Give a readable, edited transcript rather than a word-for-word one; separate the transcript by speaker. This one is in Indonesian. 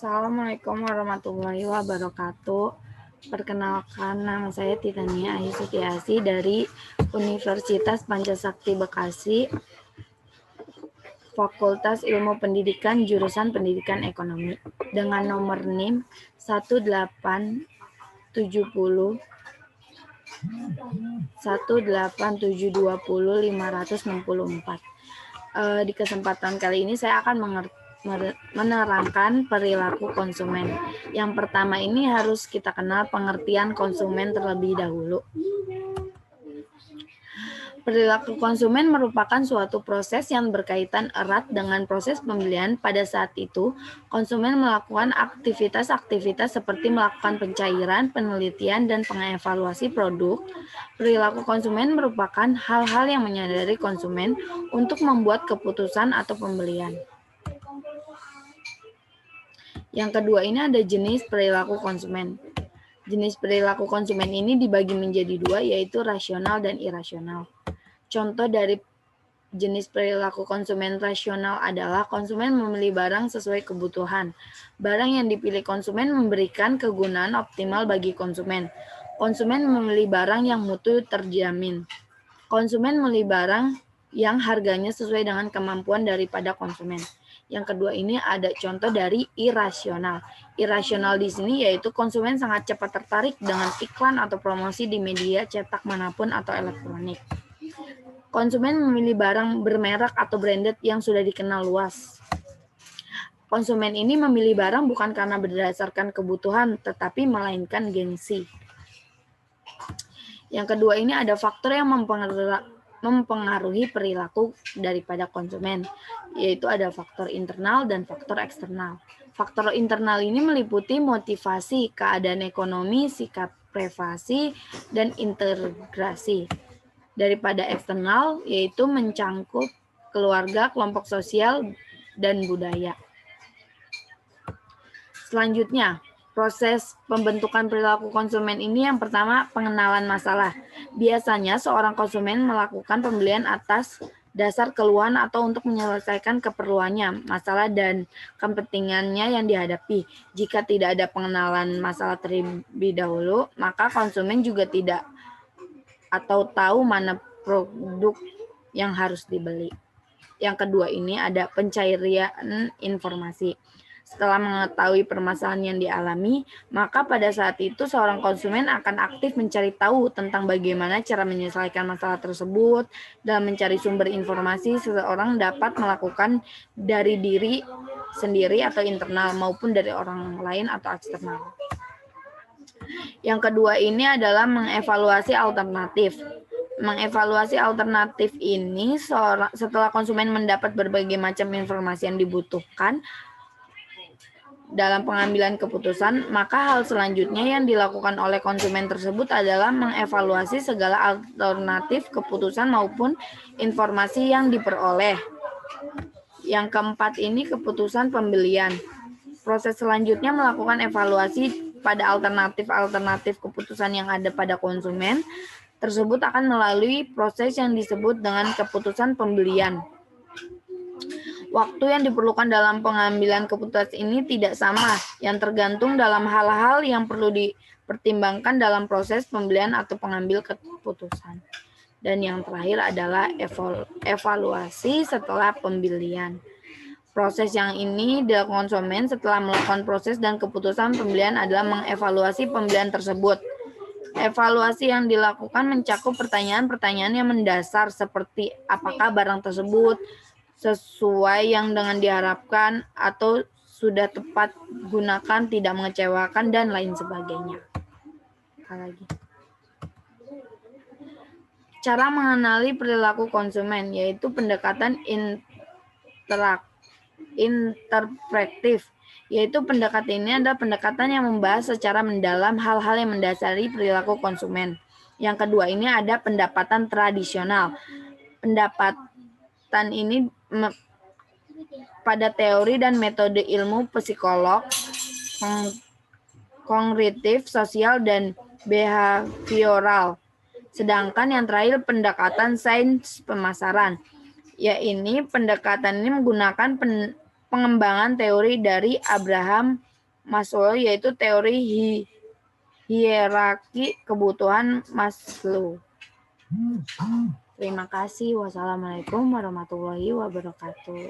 Speaker 1: Assalamualaikum warahmatullahi wabarakatuh. Perkenalkan, nama saya Titania Ayu Sutiasi dari Universitas Pancasakti Bekasi, Fakultas Ilmu Pendidikan, jurusan Pendidikan Ekonomi, dengan nomor NIM 18700 18720 564. Di kesempatan kali ini saya akan menerangkan perilaku konsumen. Yang pertama ini harus kita kenal pengertian konsumen terlebih dahulu. Perilaku konsumen merupakan suatu proses yang berkaitan erat dengan proses pembelian. Pada saat itu, konsumen melakukan aktivitas-aktivitas seperti melakukan pencairan, penelitian, dan pengevaluasi produk. Perilaku konsumen merupakan hal-hal yang menyadari konsumen untuk membuat keputusan atau pembelian. Yang kedua ini ada jenis perilaku konsumen. Jenis perilaku konsumen ini dibagi menjadi dua, yaitu rasional dan irasional. Contoh dari jenis perilaku konsumen rasional adalah konsumen membeli barang sesuai kebutuhan. Barang yang dipilih konsumen memberikan kegunaan optimal bagi konsumen. Konsumen membeli barang yang mutu terjamin. Konsumen membeli barang yang harganya sesuai dengan kemampuan daripada konsumen. Yang kedua ini ada contoh dari irasional. Irasional di sini yaitu konsumen sangat cepat tertarik dengan iklan atau promosi di media cetak manapun atau elektronik. Konsumen memilih barang bermerek atau branded yang sudah dikenal luas. Konsumen ini memilih barang bukan karena berdasarkan kebutuhan, tetapi melainkan gengsi. Yang kedua ini ada faktor yang mempengaruhi perilaku daripada konsumen, yaitu ada faktor internal dan faktor eksternal. Faktor internal ini meliputi motivasi, keadaan ekonomi, sikap privasi, dan integrasi. Daripada eksternal, yaitu mencangkup keluarga, kelompok sosial, dan budaya. Selanjutnya, proses pembentukan perilaku konsumen ini yang pertama pengenalan masalah. Biasanya seorang konsumen melakukan pembelian atas dasar keluhan atau untuk menyelesaikan keperluannya, masalah dan kepentingannya yang dihadapi. Jika tidak ada pengenalan masalah terlebih dahulu, maka konsumen juga tidak atau tahu mana produk yang harus dibeli. Yang kedua ini ada pencarian informasi. Setelah mengetahui permasalahan yang dialami, maka pada saat itu seorang konsumen akan aktif mencari tahu tentang bagaimana cara menyelesaikan masalah tersebut. Dalam mencari sumber informasi, seseorang dapat melakukan dari diri sendiri atau internal maupun dari orang lain atau eksternal. Yang kedua ini adalah mengevaluasi alternatif. Mengevaluasi alternatif ini setelah konsumen mendapat berbagai macam informasi yang dibutuhkan dalam pengambilan keputusan, maka hal selanjutnya yang dilakukan oleh konsumen tersebut adalah mengevaluasi segala alternatif keputusan maupun informasi yang diperoleh. Yang keempat ini keputusan pembelian. Proses selanjutnya melakukan evaluasi pada alternatif keputusan yang ada pada konsumen tersebut akan melalui proses yang disebut dengan keputusan pembelian. Waktu yang diperlukan dalam pengambilan keputusan ini tidak sama, yang tergantung dalam hal-hal yang perlu dipertimbangkan dalam proses pembelian atau pengambil keputusan. Dan yang terakhir adalah evaluasi setelah pembelian. Proses yang ini dilakukan konsumen setelah melakukan proses dan keputusan pembelian adalah mengevaluasi pembelian tersebut. Evaluasi yang dilakukan mencakup pertanyaan-pertanyaan yang mendasar seperti apakah barang tersebut sesuai yang dengan diharapkan atau sudah tepat gunakan, tidak mengecewakan, dan lain sebagainya. Cara mengenali perilaku konsumen yaitu pendekatan interpretif, yaitu pendekatan ini adalah pendekatan yang membahas secara mendalam hal-hal yang mendasari perilaku konsumen. Yang kedua ini ada pendapatan tradisional. Pendapatan ini pada teori dan metode ilmu psikolog, kognitif, sosial, dan behavioral. Sedangkan yang terakhir pendekatan sains pemasaran. Pendekatan ini menggunakan pengembangan teori dari Abraham Maslow, yaitu teori hierarki kebutuhan Maslow. Terima kasih. Wassalamualaikum warahmatullahi wabarakatuh.